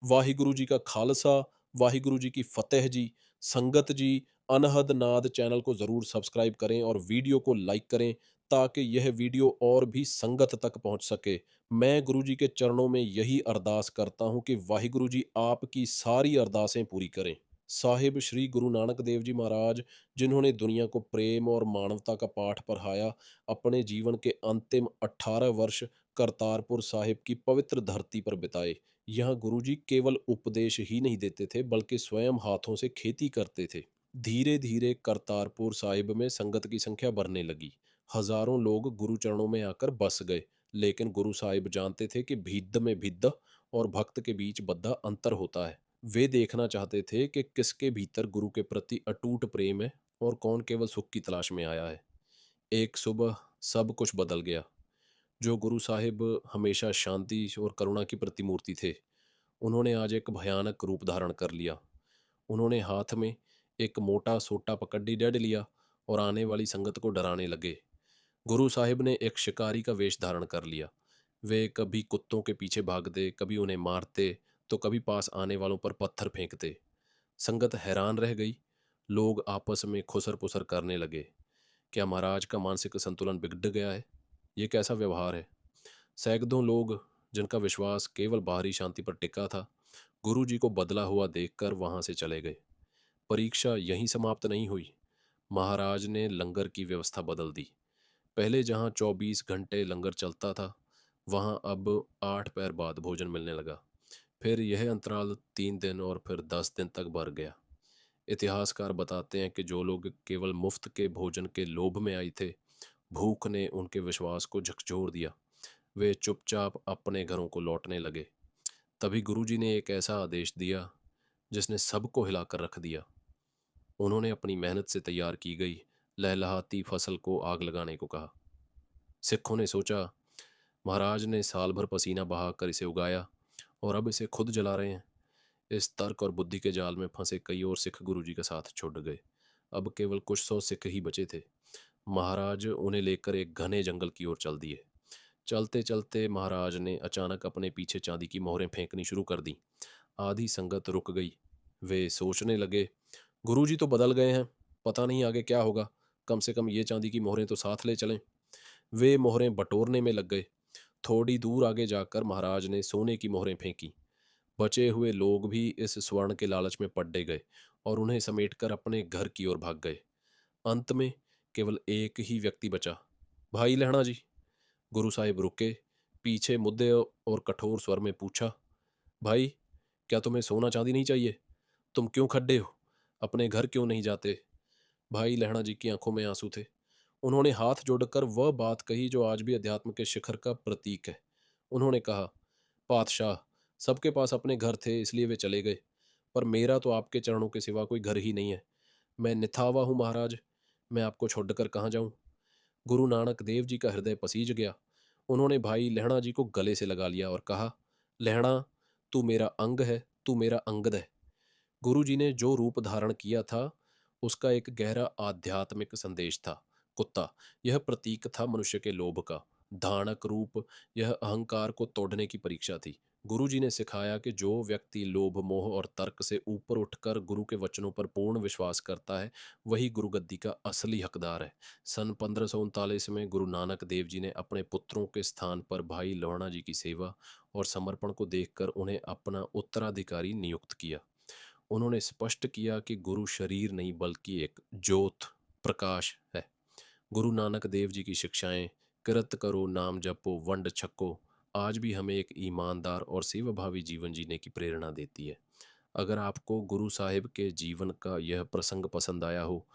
ਵਾਹਿਗੁਰੂ जी का खालसा, वाहिगुरु जी की फतेह जी। संगत जी, अनहद नाद चैनल को ज़रूर सब्सक्राइब करें और वीडियो को लाइक करें ताकि यह वीडियो और भी संगत तक पहुंच सके। मैं गुरु जी के चरणों में यही अरदास करता हूं कि वाहिगुरु जी आपकी सारी अरदासें पूरी करें। साहिब श्री गुरु नानक देव जी महाराज, जिन्होंने दुनिया को प्रेम और मानवता का पाठ पढ़ाया, अपने जीवन के अंतिम 18 वर्ष करतारपुर साहिब की पवित्र धरती पर बिताए। यहाँ गुरुजी केवल उपदेश ही नहीं देते थे बल्कि स्वयं हाथों से खेती करते थे। धीरे धीरे करतारपुर साहिब में संगत की संख्या बढ़ने लगी। हजारों लोग गुरु चरणों में आकर बस गए। लेकिन गुरु साहिब जानते थे कि भिद्द में भिद्द और भक्त के बीच बद्दा अंतर होता है। वे देखना चाहते थे कि किसके भीतर गुरु के प्रति अटूट प्रेम है और कौन केवल सुख की तलाश में आया है। एक सुबह सब कुछ बदल गया। जो गुरु साहिब हमेशा शांति और करुणा की प्रतिमूर्ति थे, उन्होंने आज एक भयानक रूप धारण कर लिया। उन्होंने हाथ में एक मोटा सोटा पकड़ी डेढ़ लिया और आने वाली संगत को डराने लगे। गुरु साहिब ने एक शिकारी का वेश धारण कर लिया। वे कभी कुत्तों के पीछे भागते, कभी उन्हें मारते, तो कभी पास आने वालों पर पत्थर फेंकते। संगत हैरान रह गई। लोग आपस में खुसर पुसर करने लगे। क्या महाराज का मानसिक संतुलन बिगड़ गया है? ये कैसा व्यवहार है? सैकड़ों लोग, जिनका विश्वास केवल बाहरी शांति पर टिका था, गुरु जी को बदला हुआ देखकर वहां से चले गए। परीक्षा यहीं समाप्त नहीं हुई। महाराज ने लंगर की व्यवस्था बदल दी। पहले जहां 24 घंटे लंगर चलता था, वहां अब 8 पहर बाद भोजन मिलने लगा। फिर यह अंतराल 3 दिन और फिर 10 दिन तक बढ़ गया। इतिहासकार बताते हैं कि जो लोग केवल मुफ्त के भोजन के लोभ में आए थे, भूख ने उनके विश्वास को झकझोर दिया। वे चुपचाप अपने घरों को लौटने लगे। तभी गुरुजी ने एक ऐसा आदेश दिया जिसने सबको हिलाकर रख दिया। उन्होंने अपनी मेहनत से तैयार की गई लहलहाती फसल को आग लगाने को कहा। सिखों ने सोचा, महाराज ने साल भर पसीना बहाकर इसे उगाया और अब इसे खुद जला रहे हैं। इस तर्क और बुद्धि के जाल में फंसे कई और सिख गुरुजी का साथ छोड़ गए। अब केवल कुछ सौ सिख ही बचे थे। महाराज उन्हें लेकर एक घने जंगल की ओर चल दिए। चलते चलते महाराज ने अचानक अपने पीछे चांदी की मोहरें फेंकनी शुरू कर दी। आधी संगत रुक गई। वे सोचने लगे, गुरुजी तो बदल गए हैं, पता नहीं आगे क्या होगा। कम से कम ये चांदी की मोहरें तो साथ ले चलें। वे मोहरें बटोरने में लग गए। थोड़ी दूर आगे जाकर महाराज ने सोने की मोहरें फेंकी। बचे हुए लोग भी इस स्वर्ण के लालच में पड़े गए और उन्हें समेटकर अपने घर की ओर भाग गए। अंत में केवल एक ही व्यक्ति बचा, भाई लहणा जी। गुरु साहिब रुके, पीछे मुद्दे और कठोर स्वर में पूछा, भाई, क्या तुम्हें सोना चांदी नहीं चाहिए? तुम क्यों खड्डे हो? अपने घर क्यों नहीं जाते? भाई लहणा जी की आंखों में आंसू थे। उन्होंने हाथ जोड़कर वह बात कही जो आज भी अध्यात्म के शिखर का प्रतीक है। उन्होंने कहा, पातशाह, सबके पास अपने घर थे इसलिए वे चले गए, पर मेरा तो आपके चरणों के सिवा कोई घर ही नहीं है। मैं निथावा हूँ महाराज, मैं आपको छोड़कर कहाँ जाऊँ? गुरु नानक देव जी का हृदय पसीज गया। उन्होंने भाई लहणा जी को गले से लगा लिया और कहा, लहणा, तू मेरा अंग है, तू मेरा अंगद है। गुरु जी ने जो रूप धारण किया था, उसका एक गहरा आध्यात्मिक संदेश था। कुत्ता, यह प्रतीक था मनुष्य के लोभ का। धानक रूप, यह अहंकार को तोड़ने की परीक्षा थी। गुरु जी ने सिखाया कि जो व्यक्ति लोभ, मोह और तर्क से ऊपर उठकर गुरु के वचनों पर पूर्ण विश्वास करता है, वही गुरु गद्दी का असली हकदार है। सन 1539 में गुरु नानक देव जी ने अपने पुत्रों के स्थान पर भाई लौणा जी की सेवा और समर्पण को देखकर उन्हें अपना उत्तराधिकारी नियुक्त किया। उन्होंने स्पष्ट किया कि गुरु शरीर नहीं बल्कि एक ज्योत, प्रकाश है। गुरु नानक देव जी की शिक्षाएं, कृत करो, नाम जपो, वंड छको, आज भी हमें एक ईमानदार और सेवाभावी जीवन जीने की प्रेरणा देती है। अगर आपको गुरु साहिब के जीवन का यह प्रसंग पसंद आया हो